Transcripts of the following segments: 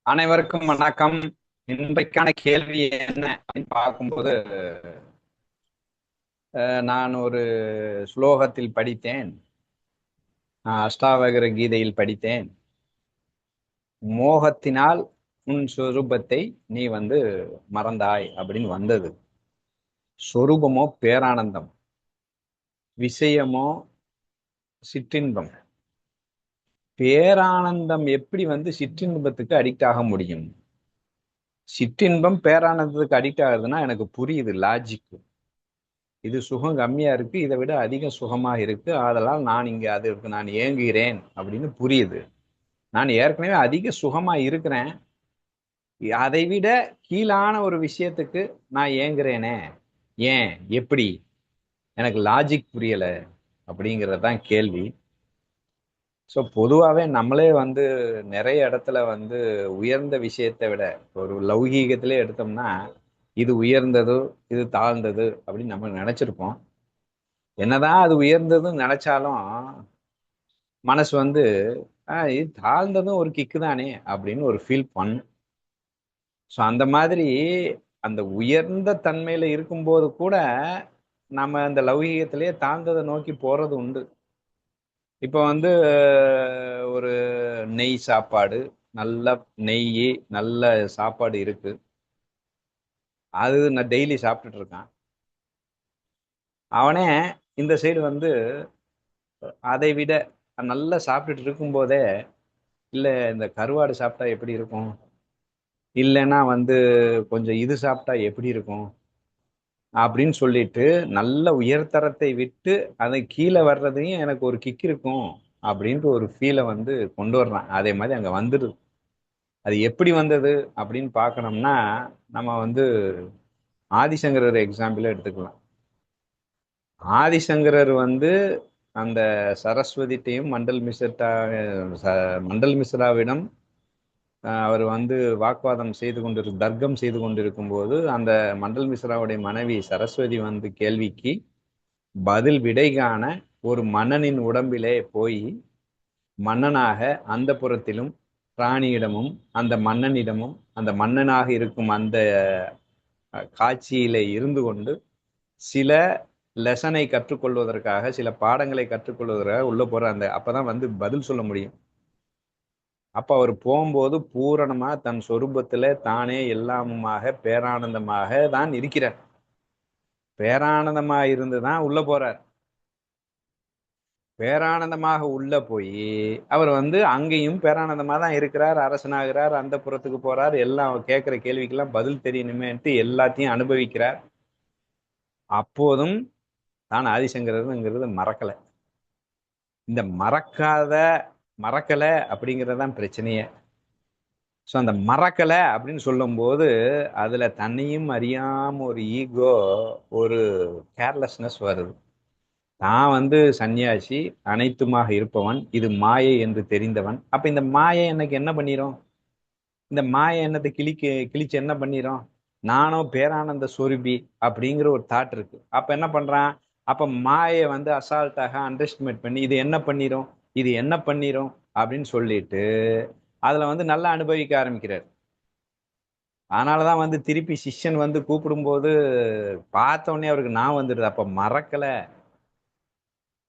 அனைவருக்கும் வணக்கம். இன்றைக்கான கேள்வி என்ன அப்படின்னு பார்க்கும்போது, நான் ஒரு ஸ்லோகத்தில் படித்தேன். அஷ்டாவகர கீதையில் படித்தேன். மோகத்தினால் உன் சொரூபத்தை நீ மறந்தாய் அப்படின்னு வந்தது. சொரூபமோ பேரானந்தம், விஷயமோ சிற்றின்பம். பேரானந்தம் எப்படி சிற்றின்பத்துக்கு அடிக்ட் ஆக முடியும்? சிற்றின்பம் பேரானந்தத்துக்கு அடிக்ட் ஆகுதுன்னா எனக்கு புரியுது, லாஜிக். இது சுகம் கம்மியா இருக்கு, இதை விட அதிக சுகமா இருக்கு, அதெல்லாம் நான் இங்க அதற்கு நான் ஏங்குகிறேன் அப்படின்னு புரியுது. நான் ஏற்கனவே அதிக சுகமா இருக்கிறேன், அதை விட கீழான ஒரு விஷயத்துக்கு நான் ஏங்குறேனே, ஏன், எப்படி? எனக்கு லாஜிக் புரியல அப்படிங்கறதுதான் கேள்வி. ஸோ பொதுவாகவே நம்மளே நிறைய இடத்துல உயர்ந்த விஷயத்தை விட, ஒரு லௌகீகத்திலே எடுத்தோம்னா இது உயர்ந்தது, இது தாழ்ந்தது அப்படின்னு நம்ம நினைச்சிருப்போம். என்னதான் அது உயர்ந்ததுன்னு நினைச்சாலும் மனசு இது தாழ்ந்ததும் ஒரு கிக்கு தானே அப்படின்னு ஒரு ஃபீல் பண்ணும். ஸோ அந்த மாதிரி அந்த உயர்ந்த தன்மையில இருக்கும்போது கூட நம்ம அந்த லௌகீகத்திலேயே தாழ்ந்ததை நோக்கி போறது உண்டு. இப்போ ஒரு நெய் சாப்பாடு, நல்ல நெய், நல்ல சாப்பாடு இருக்கு, அது நான் டெய்லி சாப்பிட்டுட்டு இருக்கான். அவனே இந்த சைடு அதை விட நல்லா சாப்பிட்டுட்டு இருக்கும்போதே, இல்லை இந்த கருவாடு சாப்பிட்டா எப்படி இருக்கும், இல்லைன்னா கொஞ்சம் இது சாப்பிட்டா எப்படி இருக்கும் அப்படின்னு சொல்லிட்டு நல்ல உயர்தரத்தை விட்டு அதை கீழே வர்றதையும் எனக்கு ஒரு கிக் இருக்கும் அப்படின்ட்டு ஒரு ஃபீலை கொண்டு வர்றான். அதே மாதிரி அங்க வந்துடுது. அது எப்படி வந்தது அப்படின்னு பார்க்கணும்னா, நம்ம ஆதிசங்கரர் எக்ஸாம்பிள் எடுத்துக்கலாம். ஆதிசங்கரர் அந்த சரஸ்வதிட்டையும் மண்டல் மிஸ்ராவிடம் அவர் வாக்குவாதம் செய்து தர்க்கம் செய்து கொண்டிருக்கும் போது, அந்த மண்டல் மிஸ்ராவுடைய மனைவி சரஸ்வதி கேள்விக்கு பதில் விடை காண ஒரு மன்னனின் உடம்பிலே போய் மன்னனாக அந்த புறத்திலும் ராணியிடமும் அந்த மன்னனிடமும் அந்த மன்னனாக இருக்கும் அந்த காட்சியிலே இருந்து கொண்டு சில லெசனை கற்றுக்கொள்வதற்காக, சில பாடங்களை கற்றுக்கொள்வதற்காக உள்ள போற அந்த அப்பதான் பதில் சொல்ல முடியும். அப்ப அவர் போகும்போது பூரணமா தன் சொரூபத்துல தானே எல்லாமுமாக பேரானந்தமாக தான் இருக்கிறார். பேரானந்தமா இருந்துதான் உள்ள போறார். பேரானந்தமாக உள்ள போய் அவர் அங்கேயும் பேரானந்தமா தான் இருக்கிறார், அரசனாகிறார், அந்த புறத்துக்கு போறார், எல்லாம் கேட்கிற கேள்விக்கெல்லாம் பதில் தெரியணுமேன்ட்டு எல்லாத்தையும் அனுபவிக்கிறார். அப்போதும் தான் ஆதிசங்கரங்கிறது மறக்கல. இந்த மறக்கல அப்படிங்கறதுதான் பிரச்சனையே. ஸோ அந்த மறக்கல அப்படின்னு சொல்லும் போது அதுல தன்னையும் அறியாம ஒரு ஈகோ, ஒரு கேர்லெஸ்னஸ் வருது. தான் சன்னியாசி, அனைத்துமாக இருப்பவன், இது மாயை என்று தெரிந்தவன். அப்ப இந்த மாயை எனக்கு என்ன பண்ணிரும்? இந்த மாயை என்னத்தை கிழிச்சு என்ன பண்ணிரும்? நானும் பேரானந்த சொருபி அப்படிங்கிற ஒரு தாட் இருக்கு. அப்ப என்ன பண்றான்? அப்ப மாயை அசால்ட்டாக அண்டர்ஸ்டிமேட் பண்ணி இது என்ன பண்ணிரும், இது என்ன பண்ணிரும் அப்படின்னு சொல்லிட்டு அதுல நல்லா அனுபவிக்க ஆரம்பிக்கிறார். அதனாலதான் திருப்பி சிஷ்யன் கூப்பிடும்போது பார்த்த உடனே அவருக்கு நான் வந்துடுது. அப்ப மறக்கல,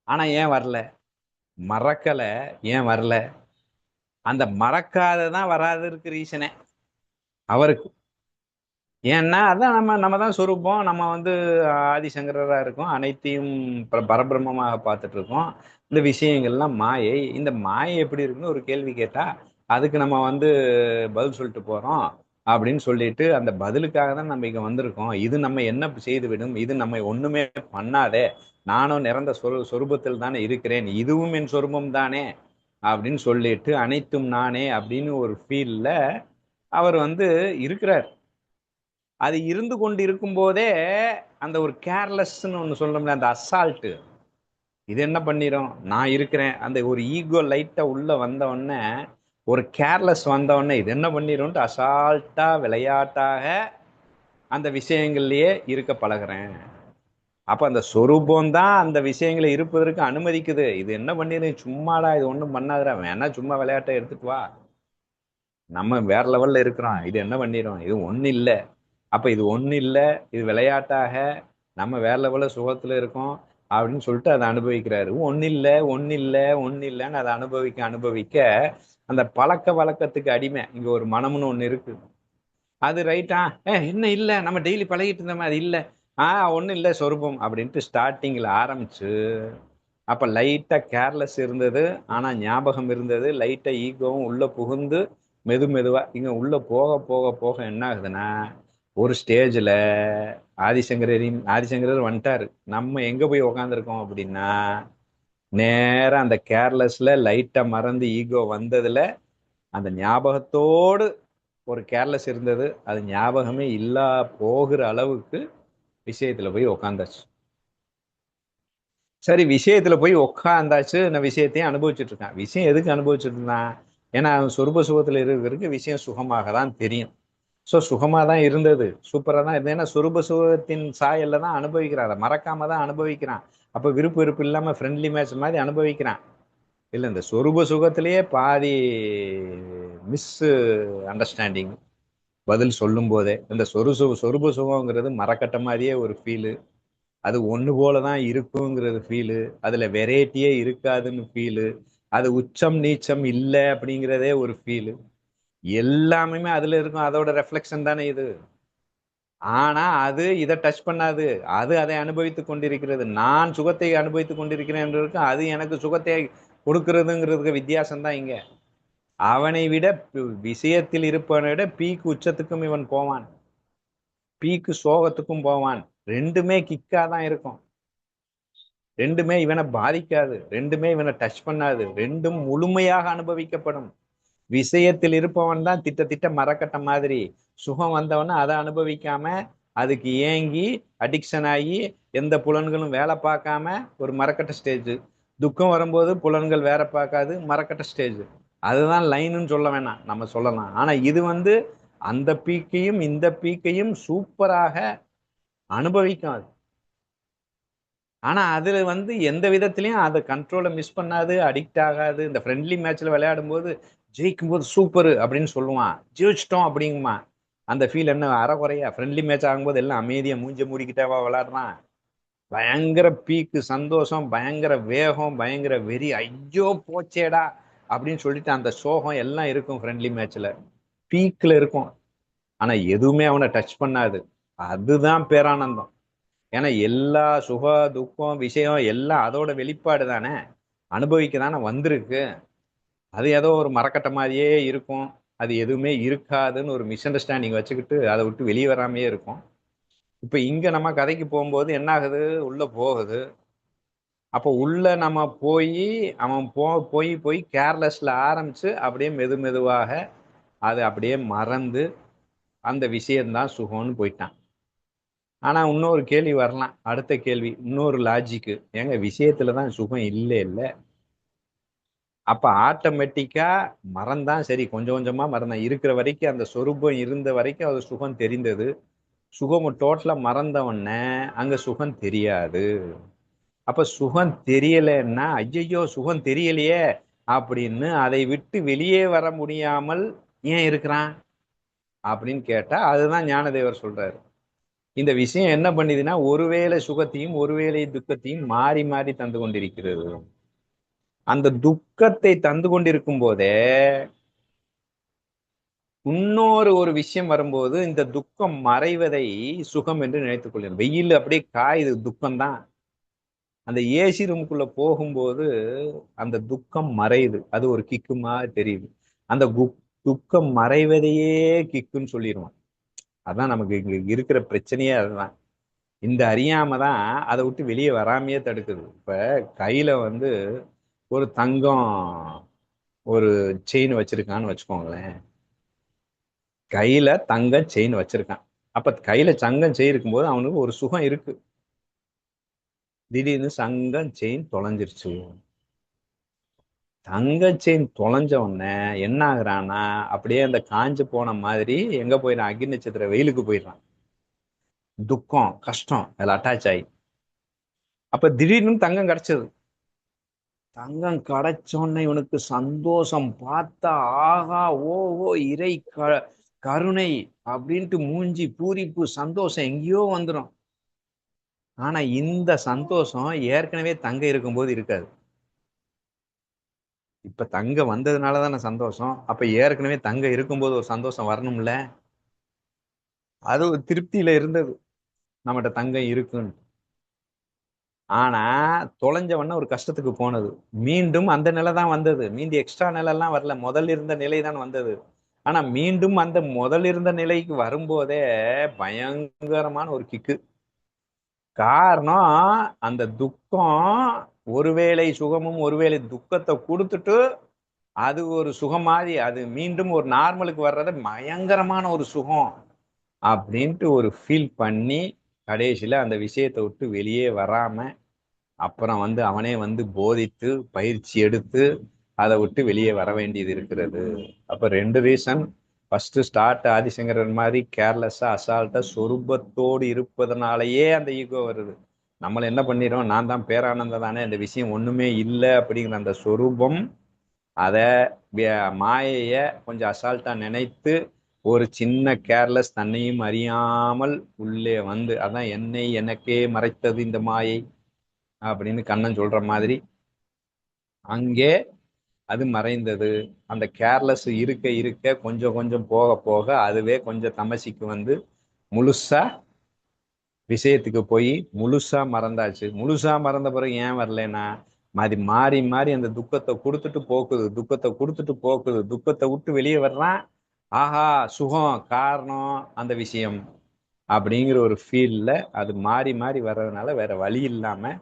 ஆனா ஏன் வரல? மறக்கல, ஏன் வரல? அந்த மறக்காததான் வராததுக்கு ரீசனே அவருக்கு. ஏன்னா அதான் நம்ம தான் சொரூபம். நம்ம ஆதிசங்கரரா இருக்கோம், அனைத்தையும் பரபிரம்மமாக பார்த்துட்டு இருக்கோம். இந்த விஷயங்கள்லாம் மாயை. இந்த மாயை எப்படி இருக்குன்னு ஒரு கேள்வி கேட்டா அதுக்கு நம்ம பதில் சொல்லிட்டு போறோம் அப்படின்னு சொல்லிட்டு, அந்த பதிலுக்காக தான் நம்ம இங்க வந்திருக்கோம். இது நம்ம என்ன செய்து விடும், இது நம்ம ஒண்ணுமே பண்ணாதே, நானும் நிறந்த சொரூபத்தில் தானே இருக்கிறேன், இதுவும் என் சொரூபம் தானே அப்படின்னு சொல்லிட்டு அனைத்தும் நானே அப்படின்னு ஒரு ஃபீல்ல அவர் இருக்கிறார். அது இருந்து கொண்டு இருக்கும் போதே அந்த ஒரு கேர்லெஸ்ன்னு ஒண்ணு சொல்றோம்ல, அந்த அசால்ட்டு, இது என்ன பண்ணிரும்? நான் இருக்கிறேன் அந்த ஒரு ஈகோ லைட்டா உள்ள வந்த உடனே, ஒரு கேர்லெஸ் வந்த உடனே இது என்ன பண்ணிரும்ட்டு அசால்ட்டா விளையாட்டாக அந்த விஷயங்கள்லயே இருக்க பழகுறேன். அப்ப அந்த சொரூபம் தான் அந்த விஷயங்களை இருப்பதற்கு அனுமதிக்குது. இது என்ன பண்ணிரு, சும்மாடா இது ஒண்ணும் பண்ணாதடா, வேணா சும்மா விளையாட்டை எடுத்துட்டு வா, நம்ம வேற லெவல்ல இருக்கிறோம், இது என்ன பண்ணிரும், இது ஒண்ணு இல்ல. அப்ப இது ஒண்ணு இல்ல, இது விளையாட்டாக நம்ம வேற லெவல்ல சுகத்துல இருக்கோம் அப்படின்னு சொல்லிட்டு அதை அனுபவிக்கிறாரு. ஒண்ணு இல்ல, ஒண்ணு இல்ல, ஒண்ணு இல்லைன்னு அதை அனுபவிக்க அனுபவிக்க அந்த பழக்க வழக்கத்துக்கு அடிமை. இங்க ஒரு மனம்னு ஒண்ணு இருக்கு. அது ரைட்டா, என்ன இல்ல, நம்ம டெய்லி பழகிட்டு இருந்தோமே அது இல்ல, ஒண்ணும் இல்ல சொரூபம் அப்படின்ட்டு ஸ்டார்டிங்ல ஆரம்பிச்சு, அப்ப லைட்டா கேர்லெஸ் இருந்தது, ஆனா ஞாபகம் இருந்தது, லைட்டா ஈகோவும் உள்ள புகுந்து மெது மெதுவா இங்க உள்ள போக போக போக என்ன ஆகுதுன்னா, ஒரு ஸ்டேஜ்ல ஆதிசங்கரர் வந்துட்டாரு. நம்ம எங்க போய் உக்காந்துருக்கோம் அப்படின்னா, நேரா அந்த கேர்லெஸ்ல லைட்டா மறந்து ஈகோ வந்ததுல அந்த ஞாபகத்தோடு ஒரு கேர்லெஸ் இருந்தது, அது ஞாபகமே இல்லா போகிற அளவுக்கு விஷயத்துல போய் உக்காந்தாச்சு. சரி, விஷயத்துல போய் உக்காந்தாச்சு, நான் விஷயத்தையும் அனுபவிச்சுட்டு இருக்கேன். விஷயம் எதுக்கு அனுபவிச்சுட்டு இருந்தான்? ஏன்னா அவன் சொருப சுகத்துல இருக்கிறதுக்கு விஷயம் சுகமாக தான் தெரியும். ஸோ சுகமா தான் இருந்தது, சூப்பரா தான் இருந்தது. ஏன்னா சொருப சுகத்தின் சாயல்ல தான் அனுபவிக்கிறான், அதை மறக்காம தான் அனுபவிக்கிறான். அப்ப விருப்பு வெறுப்பு இல்லாம ஃப்ரெண்ட்லி மேட்ச் மாதிரி அனுபவிக்கிறான். இல்ல, இந்த சொருப சுகத்திலேயே பாதி மிஸ் அண்டர்ஸ்டாண்டிங். பதில் சொல்லும் போதே இந்த சொருப சுகங்கிறது மரக்கட்ட மாதிரியே ஒரு ஃபீலு, அது ஒண்ணு போலதான் இருக்குங்கிறது ஃபீலு, அதுல வெரைட்டியே இருக்காதுன்னு ஃபீலு, அது உச்சம் நீச்சம் இல்லை அப்படிங்கிறதே ஒரு ஃபீலு, எல்லாமே அதுல இருக்கும். அதோட ரெஃப்ளெக்ஷன் தானே இது. ஆனா அது இதை டச் பண்ணாது. அது அதை அனுபவித்துக் கொண்டிருக்கிறது. நான் சுகத்தை அனுபவித்துக் கொண்டிருக்கிறேன், அது எனக்கு சுகத்தை கொடுக்கிறதுங்கிறதுக்கு வித்தியாசம் தான் இங்க. அவனை விட விஷயத்தில் இருப்பவனை விட பீக்கு உச்சத்துக்கும் இவன் போவான், பீக்கு சோகத்துக்கும் போவான். ரெண்டுமே கிக்கா தான் இருக்கும், ரெண்டுமே இவனை பாதிக்காது, ரெண்டுமே இவனை டச் பண்ணாது, ரெண்டும் முழுமையாக அனுபவிக்கப்படும். விஷயத்தில் இருப்பவன் தான் திட்ட திட்ட மரக்கட்ட மாதிரி, சுகம் வந்தவன அதை அனுபவிக்காம அதுக்கு ஏங்கி அடிக்ஷன் ஆகி எந்த புலன்களும் வேலை பார்க்காம ஒரு மரக்கட்ட ஸ்டேஜ். துக்கம் வரும்போது புலன்கள் வேற பார்க்காது, மரக்கட்ட ஸ்டேஜ். அதுதான் லைனுன்னு சொல்ல வேணாம், நம்ம சொல்லலாம். ஆனா இது வந்து அந்த பீக்கையும் இந்த பீக்கையும் சூப்பராக அனுபவிக்கும் அது. ஆனா அதுல வந்து எந்த விதத்திலையும் அதை கண்ட்ரோலை மிஸ் பண்ணாது, அடிக்ட் ஆகாது. இந்த ஃப்ரெண்ட்லி மேட்ச்ல விளையாடும் போது ஜெயிக்கும் போது சூப்பர் அப்படின்னு சொல்லுவான், ஜெயிச்சிட்டோம் அப்படிங்குமா. அந்த ஃபீல் என்ன அறகுறையா? ஃப்ரெண்ட்லி மேட்ச் ஆகும்போது எல்லாம் அமைதியா மூஞ்ச மூடிக்கிட்டாவா விளையாடுறான். பயங்கர பீக்கு சந்தோஷம், பயங்கர வேகம், பயங்கர வெறி, ஐயோ போச்சேடா அப்படின்னு சொல்லிட்டு அந்த சோகம் எல்லாம் இருக்கும் ஃப்ரெண்ட்லி மேட்ச்ல, பீக்ல இருக்கும். ஆனா எதுவுமே அவனை டச் பண்ணாது. அதுதான் பேரானந்தம். ஏன்னா எல்லா சுக துக்கம் விஷயம் எல்லாம் அதோட வெளிப்பாடு தானே, அனுபவிக்க தானே வந்திருக்கு. அது ஏதோ ஒரு மரக்கட்ட மாதிரியே இருக்கும், அது எதுவுமே இருக்காதுன்னு ஒரு மிஸ் அண்டர்ஸ்டாண்டிங் வச்சுக்கிட்டு அதை விட்டு வெளியே வராமையே இருக்கும். இப்ப இங்க நம்ம கதைக்கு போகும்போது என்ன ஆகுது, உள்ள போகுது. அப்போ உள்ள நம்ம போய் அவன் போய் போய் கேர்லெஸ்ல ஆரம்பிச்சு அப்படியே மெது மெதுவாக அது அப்படியே மறந்து அந்த விஷயம்தான் சுகம்னு போயிட்டான். ஆனா இன்னொரு கேள்வி வரலாம், அடுத்த கேள்வி, இன்னொரு லாஜிக்கு, ஏங்க விஷயத்துலதான் சுகம் இல்லை இல்ல, அப்ப ஆட்டோமேட்டிக்கா மறந்தான். சரி, கொஞ்சம் கொஞ்சமா மறந்தான், இருக்கிற வரைக்கும் அந்த சொரூபம் இருந்த வரைக்கும் அது சுகம் தெரிந்தது. சுகம் டோட்டலா மறந்த உடனே அங்க சுகம் தெரியாது. அப்ப சுகம் தெரியலன்னா ஐயையோ சுகம் தெரியலையே அப்படின்னு அதை விட்டு வெளியே வர முடியாமல் ஏன் இருக்கிறான் அப்படின்னு கேட்டா, அதுதான் ஞானதேவர் சொல்றாரு. இந்த விஷயம் என்ன பண்ணுதுன்னா, ஒருவேளை சுகத்தையும் ஒருவேளை துக்கத்தையும் மாறி மாறி தந்து கொண்டிருக்கிறது. அந்த துக்கத்தை தந்து கொண்டிருக்கும் போதே இன்னொரு ஒரு விஷயம் வரும்போது இந்த துக்கம் மறைவதை சுகம் என்று நினைத்துக் கொள்கிறேன். வெயில் அப்படியே காயுது, துக்கம்தான். அந்த ஏசி ரூமுக்குள்ள போகும்போது அந்த துக்கம் மறையுது, அது ஒரு கிக்குமா தெரியுது. அந்த துக்கம் மறைவதையே கிக்குன்னு சொல்லிடுவான். அதான் நமக்கு இங்க இருக்கிற பிரச்சனையே அதுதான். இந்த அறியாம தான் அதை விட்டு வெளியே வராமையே தடுக்குது. இப்ப கையில வந்து ஒரு தங்கம் ஒரு செயின் வச்சிருக்கான்னு வச்சுக்கோங்களேன். கையில தங்கம் செயின் வச்சிருக்கான். அப்ப கையில தங்கம் செயின் இருக்கும்போது அவனுக்கு ஒரு சுகம் இருக்கு. திடீர்னு சங்கம் செயின் தொலைஞ்சிருச்சு. தங்க செயின் தொலைஞ்ச உடனே என்ன ஆகுறான்னா, அப்படியே அந்த காஞ்சு போன மாதிரி எங்க போயிடறான், அக்னி நட்சத்திர வெயிலுக்கு போயிடுறான். துக்கம் கஷ்டம் அதுல அட்டாச் ஆகி அப்ப திடீர்னு தங்கம் கிடைச்சது. தங்கம் கிடைச்சோன்னே இவனுக்கு சந்தோஷம் பார்த்தா, ஆகா ஓஹோ இறை கருணை அப்படின்ட்டு மூஞ்சி பூரிப்பு சந்தோஷம் எங்கேயோ வந்துடும். ஆனா இந்த சந்தோஷம் ஏற்கனவே தங்க இருக்கும்போது இருக்காது. இப்ப தங்க வந்ததுனாலதானே சந்தோஷம். அப்ப ஏற்கனவே தங்க இருக்கும்போது ஒரு சந்தோஷம் வரணும்ல. அது ஒரு திருப்தியில இருந்தது, நம்மகிட்ட தங்கம் இருக்குன்னு. ஆனா தொலைஞ்சவன ஒரு கஷ்டத்துக்கு போனது. மீண்டும் அந்த நிலை தான் வந்தது. மீண்டு எக்ஸ்ட்ரா நிலை எல்லாம் வரல, முதல் இருந்த நிலை தான் வந்தது. ஆனா மீண்டும் அந்த முதல் இருந்த நிலைக்கு வரும்போதே பயங்கரமான ஒரு கிக்கு. காரணம், அந்த துக்கம் ஒருவேளை சுகமும் ஒருவேளை துக்கத்தை கொடுத்துட்டு அது ஒரு சுகம் மாதிரி அது மீண்டும் ஒரு நார்மலுக்கு வர்றது பயங்கரமான ஒரு சுகம் அப்படின்ட்டு ஒரு ஃபீல் பண்ணி கடைசியில அந்த விஷயத்தை விட்டு வெளியே வராம அப்புறம் வந்து அவனே வந்து போதித்து பயிற்சி எடுத்து அதை விட்டு வெளியே வர வேண்டியது இருக்கிறது. அப்ப ரெண்டு ரீசன். ஃபர்ஸ்ட் ஸ்டார்ட் ஆதிசங்கரன் மாதிரி கேர்லெஸ்ஸா அசால்ட்டா சொரூபத்தோடு இருப்பதனாலயே அந்த ஈகோ வருது. நம்மள என்ன பண்ணிடுறோம், நான் தான் பேரானந்த தானே, இந்த விஷயம் ஒண்ணுமே இல்லை அப்படிங்கிற அந்த சொரூபம் அத மாயைய கொஞ்சம் அசால்ட்டா நினைத்து ஒரு சின்ன கேர்லெஸ் தன்னையும் அறியாமல் உள்ளே வந்து, அதான் என்னை எனக்கே மறைத்தது இந்த மாயை அப்படின்னு கண்ணன் சொல்ற மாதிரி அங்கே அது மறைந்தது. அந்த கேர்லெஸ் இருக்க இருக்க கொஞ்சம் கொஞ்சம் போக போக அதுவே கொஞ்சம் தமசிக்கு வந்து முழுசா விஷயத்துக்கு போய் முழுசா மறந்தாச்சு. முழுசா மறந்த பிறகு ஏன் வரலன்னா, அது மாறி மாறி அந்த துக்கத்தை கொடுத்துட்டு போக்குது, துக்கத்தை கொடுத்துட்டு போக்குது, துக்கத்தை விட்டு வெளியே வர்றான். ஆஹா சுகம் காரணம் அந்த விஷயம் அப்படிங்கிற ஒரு ஃபீல்ல அது மாறி மாறி வர்றதுனால வேற வழி இல்லாம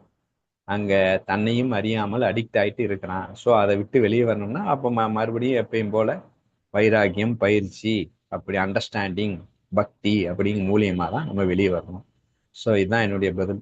அங்க தன்னையும் அறியாமல் அடிக்ட் ஆயிட்டு இருக்கிறான். ஸோ அதை விட்டு வெளியே வரணும்னா அப்ப மறுபடியும் எப்பயும் போல வைராகியம் பயிற்சி அப்படி அண்டர்ஸ்டாண்டிங் பக்தி அப்படிங்கிற மூலியமா தான் நம்ம வெளியே வரணும். ஸோ இதுதான் என்னுடைய பதில்.